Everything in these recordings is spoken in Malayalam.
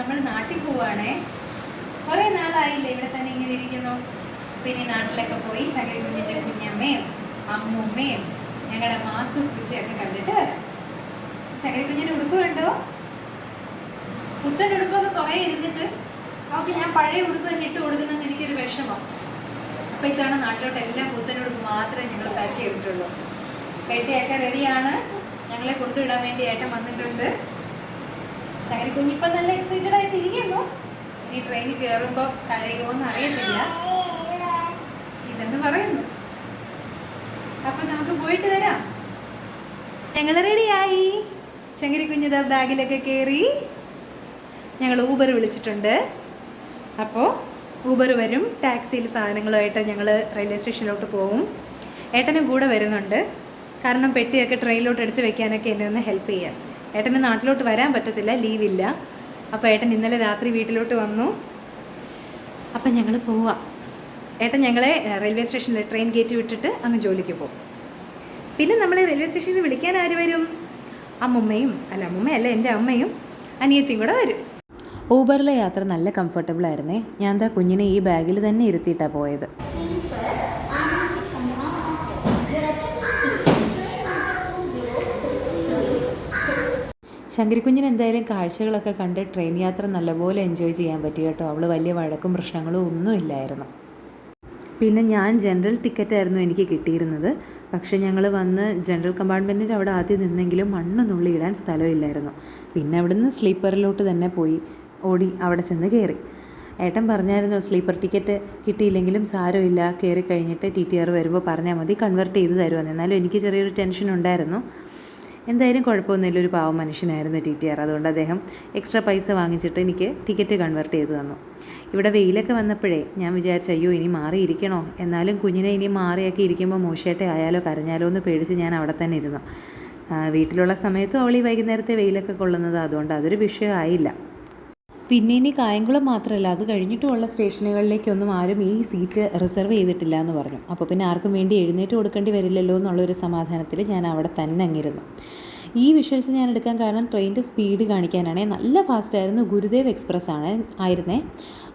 നമ്മൾ നാട്ടിൽ പോവാണേ. കുറേ നാളായില്ലേ ഇവിടെ തന്നെ ഇങ്ങനെ ഇരിക്കുന്നു. പിന്നെ നാട്ടിലൊക്കെ പോയി ശകരിക്കുഞ്ഞിൻ്റെ കുഞ്ഞമ്മയും അമ്മൂമ്മയും ഞങ്ങളുടെ മാസും പൂച്ചയൊക്കെ കണ്ടിട്ട് വരാം. ശകരിക്കുഞ്ഞിൻ്റെ ഉടുപ്പ് കണ്ടോ? പുത്തൻ ഉടുപ്പൊക്കെ കുറേ ഇരുന്നിട്ട് അവർക്ക് ഞാൻ പഴയ ഉടുപ്പ് തന്നെ ഇട്ട് കൊടുക്കുന്നതെന്ന് എനിക്കൊരു വിഷമം. അപ്പോൾ ഇത്തവണ നാട്ടിലോട്ട് എല്ലാം പുത്തൻ ഉടുപ്പ് മാത്രമേ ഞങ്ങൾ പാക്ക് ചെയ്തിട്ടുള്ളൂ. പെട്ടിയൊക്കെ റെഡിയാണ്. ഞങ്ങളെ കൊണ്ടുവിടാൻ വേണ്ടി ഏട്ടൻ വന്നിട്ടുണ്ട്. ശകരിക്കുഞ്ഞ് ഇപ്പം നല്ല എക്സൈറ്റഡ് ആയിട്ട് ഇരിക്കുന്നു. ഇനി ട്രെയിനിൽ കയറുമ്പോൾ കരയുമോ എന്ന് അറിയത്തില്ല, ഇല്ലെന്ന് പറയുന്നു. അപ്പം നമുക്ക് പോയിട്ട് വരാം. ഞങ്ങൾ റെഡിയായി. ശങ്കരിക്കുഞ്ഞിതാ ബാഗിലൊക്കെ കയറി. ഞങ്ങൾ ഊബർ വിളിച്ചിട്ടുണ്ട്. അപ്പോൾ ഊബർ വരും. ടാക്സിയിൽ സാധനങ്ങളുമായിട്ട് ഞങ്ങൾ റെയിൽവേ സ്റ്റേഷനിലോട്ട് പോകും. ഏട്ടനും കൂടെ വരുന്നുണ്ട്. കാരണം പെട്ടിയൊക്കെ ട്രെയിനിലോട്ട് എടുത്ത് വെക്കാനൊക്കെ എന്നെ ഒന്ന് ഹെൽപ്പ് ചെയ്യാം. ഏട്ടന് നാട്ടിലോട്ട് വരാൻ പറ്റത്തില്ല, ലീവില്ല. അപ്പോൾ ഏട്ടൻ ഇന്നലെ രാത്രി വീട്ടിലോട്ട് വന്നു. അപ്പം ഞങ്ങൾ പോവാം. ഏട്ടൻ ഞങ്ങളെ റെയിൽവേ സ്റ്റേഷനിൽ ട്രെയിൻ ഗേറ്റ് വിട്ടിട്ട് അങ്ങ് ജോലിക്ക് പോകും. പിന്നെ നമ്മളെ റെയിൽവേ സ്റ്റേഷനിൽ നിന്ന് വിളിക്കാൻ ആര് വരും? അമ്മൂമ്മയല്ല, എൻ്റെ അമ്മയും അനിയത്തിയും കൂടെ വരും. ഊബറിലെ യാത്ര നല്ല കംഫർട്ടബിൾ ആയിരുന്നേ. ഞാൻ എന്താ കുഞ്ഞിനെ ഈ ബാഗിൽ തന്നെ ഇരുത്തിയിട്ടാണ് പോയത്. ശങ്കരിക്കുഞ്ഞിന് എന്തായാലും കാഴ്ചകളൊക്കെ കണ്ട് ട്രെയിൻ യാത്ര നല്ലപോലെ എൻജോയ് ചെയ്യാൻ പറ്റി കേട്ടോ. അവൾ വലിയ വഴക്കും പ്രശ്നങ്ങളും ഒന്നും ഇല്ലായിരുന്നു. പിന്നെ ഞാൻ ജനറൽ ടിക്കറ്റായിരുന്നു എനിക്ക് കിട്ടിയിരുന്നത്. പക്ഷേ ഞങ്ങൾ വന്ന് ജനറൽ കമ്പാർട്ട്മെൻറ്റിൻ്റെ അവിടെ ആദ്യം നിന്നെങ്കിലും മണ്ണ് നുള്ളിയിടാൻ സ്ഥലമില്ലായിരുന്നു. പിന്നെ അവിടുന്ന് സ്ലീപ്പറിലോട്ട് തന്നെ പോയി ഓടി അവിടെ ചെന്ന് കയറി. ഏട്ടൻ പറഞ്ഞായിരുന്നു സ്ലീപ്പർ ടിക്കറ്റ് കിട്ടിയില്ലെങ്കിലും സാരമില്ല, കയറി കഴിഞ്ഞിട്ട് TTR വരുമ്പോൾ പറഞ്ഞാൽ മതി, കൺവേർട്ട് ചെയ്ത് തരുമെന്ന്. എന്നാലും എനിക്ക് ചെറിയൊരു ടെൻഷൻ ഉണ്ടായിരുന്നു. എന്തായാലും കുഴപ്പമൊന്നുമില്ല, ഒരു പാവം മനുഷ്യനായിരുന്നു TTR. അതുകൊണ്ട് അദ്ദേഹം എക്സ്ട്രാ പൈസ വാങ്ങിച്ചിട്ട് എനിക്ക് ടിക്കറ്റ് കൺവേർട്ട് ചെയ്ത് തന്നു. ഇവിടെ വെയിലൊക്കെ വന്നപ്പോഴേ ഞാൻ വിചാരിച്ചു അയ്യോ ഇനി മാറിയിരിക്കണോ, എന്നാലും കുഞ്ഞിനെ ഇനി മാറിയൊക്കെ ഇരിക്കുമ്പോൾ മോശമായിട്ട് ആയാലോ കരഞ്ഞാലോ എന്ന് പേടിച്ച് ഞാൻ അവിടെ തന്നെ ഇരുന്നു. വീട്ടിലുള്ള സമയത്തും അവൾ ഈ വൈകുന്നേരത്തെ വെയിലൊക്കെ കൊള്ളുന്നത്, അതുകൊണ്ട് അതൊരു വിഷയമായില്ല. പിന്നെ ഇനി കായംകുളം മാത്രമല്ല, അത് കഴിഞ്ഞിട്ടുമുള്ള സ്റ്റേഷനുകളിലേക്കൊന്നും ആരും ഈ സീറ്റ് റിസർവ് ചെയ്തിട്ടില്ല എന്ന് പറഞ്ഞു. അപ്പോൾ പിന്നെ ആർക്കും വേണ്ടി എഴുന്നേറ്റ് കൊടുക്കേണ്ടി വരില്ലല്ലോ എന്നുള്ളൊരു സമാധാനത്തിൽ ഞാൻ അവിടെ തന്നെ അങ്ങിരുന്നു. ഈ വിഷ്വൽസ് ഞാൻ എടുക്കാൻ കാരണം ട്രെയിനിൻ്റെ സ്പീഡ് കാണിക്കാനാണ്. നല്ല ഫാസ്റ്റായിരുന്നു. ഗുരുദേവ് എക്സ്പ്രസ് ആയിരുന്നേ.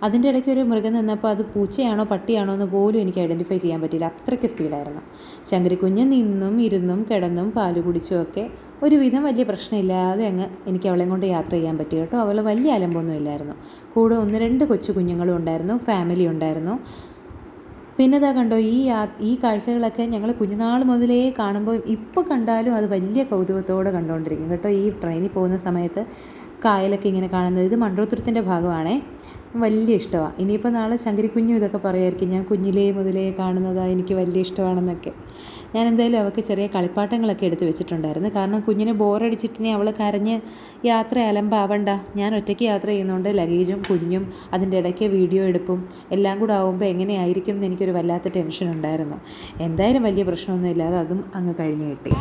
അതിൻ്റെ ഇടയ്ക്ക് ഒരു മൃഗം നിന്നപ്പോൾ അത് പൂച്ചയാണോ പട്ടിയാണോ എന്ന് പോലും എനിക്ക് ഐഡൻറ്റിഫൈ ചെയ്യാൻ പറ്റിയില്ല, അത്രയ്ക്ക് സ്പീഡായിരുന്നു. ശങ്കരിക്കുഞ്ഞ് നിന്നും ഇരുന്നും കിടന്നും പാല് കുടിച്ചും ഒക്കെ ഒരുവിധം വലിയ പ്രശ്നമില്ലാതെ അങ്ങ് എനിക്ക് അവളെയും കൊണ്ട് യാത്ര ചെയ്യാൻ പറ്റി കേട്ടോ. അവൾ വലിയ അലമ്പൊന്നും ഇല്ലായിരുന്നു. കൂടെ 1-2 കൊച്ചു കുഞ്ഞുങ്ങളും ഉണ്ടായിരുന്നു, ഫാമിലി ഉണ്ടായിരുന്നു. പിന്നെ ഇതാ കണ്ടോ, ഈ കാഴ്ചകളൊക്കെ ഞങ്ങൾ കുഞ്ഞുനാൾ മുതലേ കാണുമ്പോൾ ഇപ്പോൾ കണ്ടാലും അത് വലിയ കൗതുകത്തോടെ കണ്ടുകൊണ്ടിരിക്കും കേട്ടോ. ഈ ട്രെയിനിൽ പോകുന്ന സമയത്ത് കായലൊക്കെ ഇങ്ങനെ കാണുന്നത്, ഇത് മൺട്രോത്തുരുത്തിൻ്റെ ഭാഗമാണേ. വലിയ ഇഷ്ടമാണ്. ഇനിയിപ്പോൾ നാളെ ശങ്കരിക്കുഞ്ഞും ഇതൊക്കെ പറയുമായിരിക്കും ഞാൻ കുഞ്ഞിലേ മുതലേ കാണുന്നതാണ്, എനിക്ക് വലിയ ഇഷ്ടമാണെന്നൊക്കെ. ഞാൻ എന്തായാലും അവൾക്ക് ചെറിയ കളിപ്പാട്ടങ്ങളൊക്കെ എടുത്ത് വെച്ചിട്ടുണ്ടായിരുന്നു. കാരണം കുഞ്ഞിനെ ബോറടിച്ചിട്ടിനി അവൾ കരഞ്ഞ് യാത്ര അലമ്പാവണ്ട. ഞാൻ ഒറ്റയ്ക്ക് യാത്ര ചെയ്യുന്നതുകൊണ്ട് ലഗേജും കുഞ്ഞും അതിൻ്റെ ഇടയ്ക്ക് വീഡിയോ എടുപ്പും എല്ലാം കൂടെ ആകുമ്പോൾ എങ്ങനെയായിരിക്കും എന്ന് എനിക്കൊരു വല്ലാത്ത ടെൻഷൻ ഉണ്ടായിരുന്നു. എന്തായാലും വലിയ പ്രശ്നമൊന്നും ഇല്ലാതെ അതും അങ്ങ് കഴിഞ്ഞ് കിട്ടി.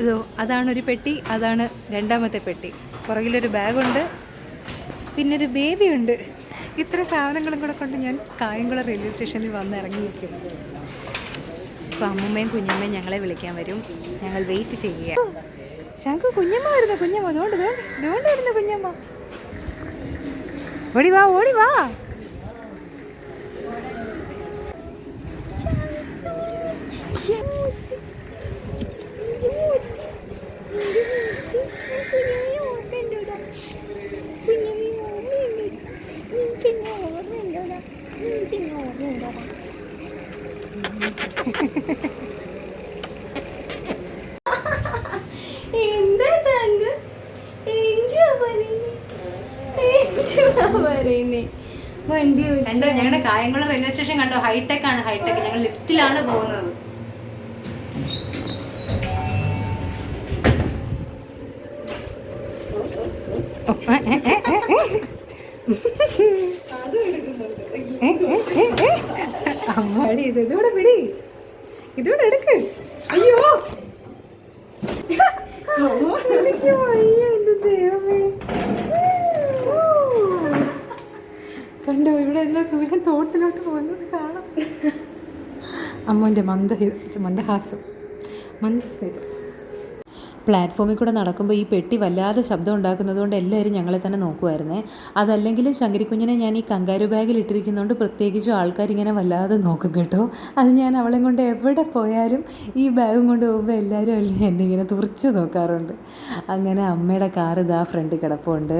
ഇതോ അതാണൊരു പെട്ടി, അതാണ് രണ്ടാമത്തെ പെട്ടി. പുറകിലൊരു ബാഗുണ്ട്, പിന്നൊരു ബേബിയുണ്ട്. ഇത്ര സാധനങ്ങളും കൂടെ കൊണ്ട് ഞാൻ കായംകുളം റെയിൽവേ സ്റ്റേഷനിൽ വന്ന് ഇറങ്ങിയിരിക്കുന്നു. ഇപ്പോൾ അമ്മൂമ്മയും കുഞ്ഞമ്മയും ഞങ്ങളെ വിളിക്കാൻ വരും. ഞങ്ങൾ വെയിറ്റ് ചെയ്യുക. ശംഖു കുഞ്ഞമ്മ വരുന്നു, കുഞ്ഞമ്മ അതുകൊണ്ട് വരുന്നു കുഞ്ഞമ്മ. ഓടി വാ. കണ്ടോ ഞങ്ങളുടെ കായംകുളം റെയിൽവേ സ്റ്റേഷൻ കണ്ടോ? ഹൈടെക് ആണ്, ഹൈടെക്. ഞങ്ങൾ ലിഫ്റ്റിലാണ് പോകുന്നത്. അമ്മാടി ഇതൂടെ പിടി. ഇതോടെ എടുക്ക്. അയ്യോ എനിക്ക് വയ്യ, എൻ്റെ ദൈവമേ. കണ്ടോ, ഇവിടെ എല്ലാം സൂര്യൻ തോട്ടിലോട്ട് പോകുന്നത് കാണാം. അമ്മൻ്റെ മന്ദഹാസം, മന്ദസ്മിതം. പ്ലാറ്റ്ഫോമിൽ കൂടെ നടക്കുമ്പോൾ ഈ പെട്ടി വല്ലാതെ ശബ്ദം ഉണ്ടാക്കുന്നത് കൊണ്ട് എല്ലാവരും ഞങ്ങളെ തന്നെ നോക്കുമായിരുന്നേ. അതല്ലെങ്കിലും ശങ്കരിക്കുഞ്ഞിനെ ഞാൻ ഈ കങ്കാരു ബാഗിൽ ഇട്ടിരിക്കുന്നതുകൊണ്ട് പ്രത്യേകിച്ചും ആൾക്കാരിങ്ങനെ വല്ലാതെ നോക്കും കേട്ടോ. അത് ഞാൻ അവളെ കൊണ്ട് എവിടെ പോയാലും ഈ ബാഗും കൊണ്ട് പോകുമ്പോൾ എല്ലാവരും എന്നെ ഇങ്ങനെ തുറച്ച് നോക്കാറുണ്ട്. അങ്ങനെ അമ്മയുടെ കാറ് ഇതാ ഫ്രണ്ട് കിടപ്പുണ്ട്.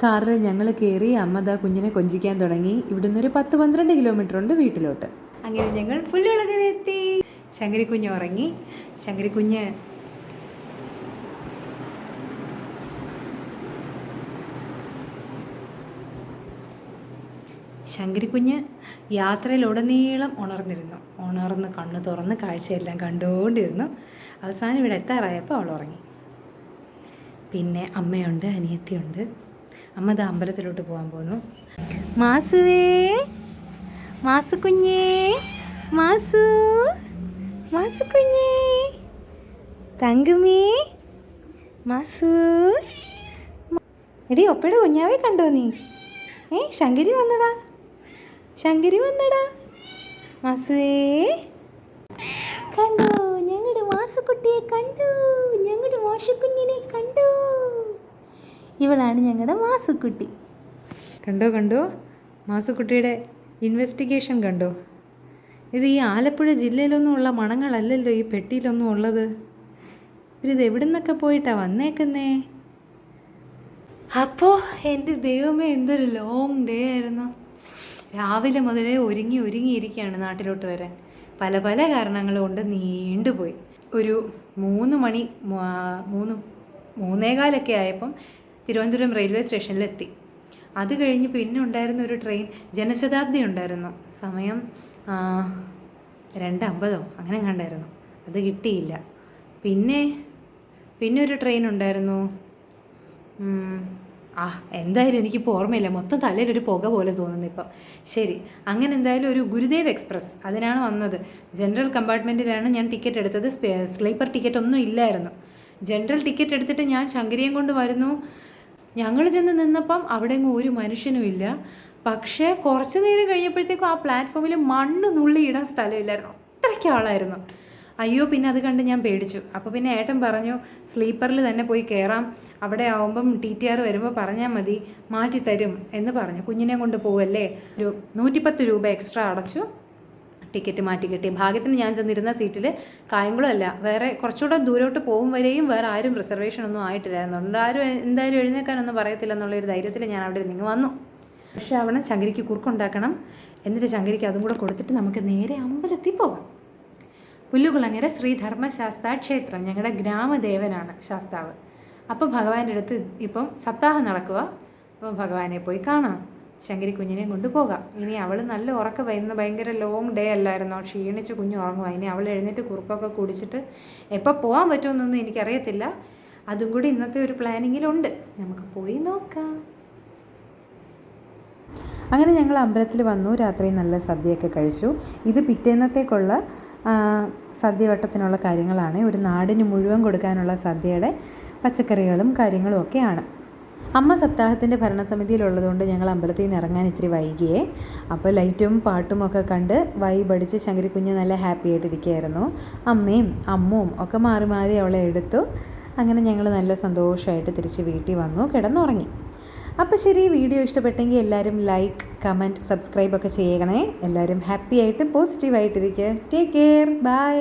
കാറിൽ ഞങ്ങൾ കയറി. അമ്മ ദാ കുഞ്ഞിനെ കൊഞ്ചിക്കാൻ തുടങ്ങി. ഇവിടുന്ന് ഒരു 10-12 കിലോമീറ്റർ ഉണ്ട് വീട്ടിലോട്ട്. അങ്ങനെ ഞങ്ങൾ പുല്ലുളകരെത്തി. ശങ്കരിക്കുഞ്ഞ് ഉറങ്ങി. ശങ്കരിക്കുഞ്ഞ് യാത്രയിലുടനീളം ഉണർന്ന് കണ്ണ് തുറന്ന് കാഴ്ചയെല്ലാം കണ്ടുകൊണ്ടിരുന്നു. അവസാനം ഇവിടെ എത്താറായപ്പോൾ അവൾ ഉറങ്ങി. പിന്നെ അമ്മയുണ്ട്, അനിയത്തിയുണ്ട്. അമ്മ ദാ അമ്പലത്തിലോട്ട് പോകാൻ പോന്നു. മാസുവേ, മാസു കുഞ്ഞേ, മാസു കുഞ്ഞേ, തങ്കമേ, മാസു. എടി ഒപ്പയുടെ കുഞ്ഞാവെ കണ്ടോ നീ? ശങ്കരി വന്നടാ. മാസുവേ കണ്ടോ, ഞങ്ങളുടെ മാസുക്കുട്ടിയെ കണ്ടു, ഞങ്ങളുടെ മാഷക്കുഞ്ഞിനെ കണ്ടു. ഇവളാണ് ഞങ്ങളുടെ മാസുക്കുട്ടി. കണ്ടോ മാസുക്കുട്ടിയുടെ ഇൻവെസ്റ്റിഗേഷൻ കണ്ടോ? ഇത് ഈ ആലപ്പുഴ ജില്ലയിലൊന്നും ഉള്ള മണങ്ങളല്ലല്ലോ ഈ പെട്ടിയിലൊന്നും ഉള്ളത്. ഇവരിത് എവിടെ നിന്നൊക്കെ പോയിട്ടാണ് വന്നേക്കുന്നേ? അപ്പോൾ എൻ്റെ ദൈവമേ, എന്തൊരു ലോങ് ഡേ ആയിരുന്നു. രാവിലെ മുതലേ ഒരുങ്ങിയിരിക്കുകയാണ് നാട്ടിലോട്ട് വരാൻ. പല കാരണങ്ങൾ കൊണ്ട് നീണ്ടുപോയി. ഒരു 3:15 ആയപ്പം തിരുവനന്തപുരം റെയിൽവേ സ്റ്റേഷനിലെത്തി. അത് കഴിഞ്ഞ് പിന്നെ ഉണ്ടായിരുന്ന ഒരു ട്രെയിൻ ജനശതാബ്ദി ഉണ്ടായിരുന്നു. സമയം 2:50 അങ്ങനെ കണ്ടായിരുന്നു. അത് കിട്ടിയില്ല. പിന്നെ ഒരു ട്രെയിൻ ഉണ്ടായിരുന്നു. എന്തായാലും എനിക്കിപ്പോൾ ഓർമ്മയില്ല. മൊത്തം തലയിലൊരു പുക പോലെ തോന്നുന്നു ഇപ്പം. ശരി, അങ്ങനെ എന്തായാലും ഒരു ഗുരുദേവ് എക്സ്പ്രസ് അതിനാണ് വന്നത്. ജനറൽ കമ്പാർട്ട്മെൻറ്റിലാണ് ഞാൻ ടിക്കറ്റ് എടുത്തത്. സ്ലീപ്പർ ടിക്കറ്റ് ഒന്നും ഇല്ലായിരുന്നു. ജനറൽ ടിക്കറ്റ് എടുത്തിട്ട് ഞാൻ ശങ്കരിയും കൊണ്ട് വരുന്നു. ഞങ്ങൾ ചെന്ന് നിന്നപ്പം അവിടെ എങ്ങും ഒരു മനുഷ്യനും ഇല്ല. പക്ഷേ കുറച്ച് നേരം കഴിഞ്ഞപ്പോഴത്തേക്കും ആ പ്ലാറ്റ്ഫോമിൽ മണ്ണ് നുള്ളിയിടാൻ സ്ഥലമില്ലായിരുന്നു. അത്രയ്ക്ക് ആളായിരുന്നു. അയ്യോ, പിന്നെ അത് കണ്ട് ഞാൻ പേടിച്ചു. അപ്പോൾ പിന്നെ ഏട്ടൻ പറഞ്ഞു സ്ലീപ്പറിൽ തന്നെ പോയി കയറാം, അവിടെ ആവുമ്പം TTR വരുമ്പോൾ പറഞ്ഞാൽ മതി, മാറ്റിത്തരും എന്ന് പറഞ്ഞു. കുഞ്ഞിനെ കൊണ്ട് പോവല്ലേ, ഒരു 110 രൂപ എക്സ്ട്രാ അടച്ചു ടിക്കറ്റ് മാറ്റി കിട്ടി. ഭാഗ്യത്തിന് ഞാൻ ചെന്നിരുന്ന സീറ്റിൽ കായംകുളമല്ല, വേറെ കുറച്ചുകൂടെ ദൂരോട്ട് പോകും വരെയും വേറെ ആരും റിസർവേഷൻ ഒന്നും ആയിട്ടില്ലായിരുന്നു. ആരും എന്തായാലും എഴുന്നേക്കാനൊന്നും പറയത്തില്ല എന്നുള്ളൊരു ധൈര്യത്തിൽ ഞാൻ അവിടെ നിന്ന് വന്നു. പക്ഷേ അവിടെ ശങ്കരിക്ക് കുറുക്കുണ്ടാക്കണം. എന്നിട്ട് ശങ്കരിക്ക് അതും കൂടെ കൊടുത്തിട്ട് നമുക്ക് നേരെ അമ്പലത്തിൽ പോകാം. പുല്ലുകുളങ്ങര ശ്രീ ധർമ്മശാസ്താ ക്ഷേത്രം ഞങ്ങളുടെ ഗ്രാമദേവനാണ് ശാസ്താവ്. അപ്പോൾ ഭഗവാന്റെ അടുത്ത് ഇപ്പം സപ്താഹം നടക്കുക. അപ്പോൾ ഭഗവാനെ പോയി കാണാം, ശങ്കരി കുഞ്ഞിനെ കൊണ്ടുപോകാം. ഇനി അവൾ നല്ല ഉറക്കം വരുന്ന, ഭയങ്കര ലോങ് ഡേ അല്ലായിരുന്നോ, ക്ഷീണിച്ച് കുഞ്ഞു ഉറങ്ങുക. ഇനി അവൾ എഴുന്നേറ്റ് കുറുക്കൊക്കെ കുടിച്ചിട്ട് എപ്പോൾ പോകാൻ പറ്റുമെന്നൊന്നും എനിക്കറിയത്തില്ല. അതും കൂടി ഇന്നത്തെ ഒരു പ്ലാനിങ്ങിലുണ്ട്. നമുക്ക് പോയി നോക്കാം. അങ്ങനെ ഞങ്ങൾ അമ്പലത്തിൽ വന്നു. രാത്രി നല്ല സദ്യയൊക്കെ കഴിച്ചു. ഇത് പിറ്റേന്നത്തേക്കുള്ള സദ്യവട്ടത്തിനുള്ള കാര്യങ്ങളാണ്. ഒരു നാടിന് മുഴുവൻ കൊടുക്കാനുള്ള സദ്യയുടെ പച്ചക്കറികളും കാര്യങ്ങളും ഒക്കെയാണ്. അമ്മ സപ്താഹത്തിൻ്റെ ഭരണസമിതിയിലുള്ളതുകൊണ്ട് ഞങ്ങൾ അമ്പലത്തിൽ നിന്ന് ഇറങ്ങാൻ ഇത്തിരി വൈകിയേ. അപ്പോൾ ലൈറ്റും പാട്ടും ഒക്കെ കണ്ട് വൈബടിച്ച് ശങ്കരിക്കുഞ്ഞ് നല്ല ഹാപ്പി ആയിട്ടിരിക്കുകയായിരുന്നു. അമ്മയും അമ്മുവും ഒക്കെ മാറി മാറി അവളെ എടുത്തു. അങ്ങനെ ഞങ്ങൾ നല്ല സന്തോഷമായിട്ട് തിരിച്ച് വീട്ടിൽ വന്നു, കിടന്നുറങ്ങി. അപ്പോൾ ശരി, വീഡിയോ ഇഷ്ടപ്പെട്ടെങ്കിൽ എല്ലാവരും ലൈക്ക്, കമൻറ്റ്, സബ്സ്ക്രൈബ് ഒക്കെ ചെയ്യണേ. എല്ലാവരും ഹാപ്പി ആയിട്ട് പോസിറ്റീവായിട്ടിരിക്കുക. Take care, by.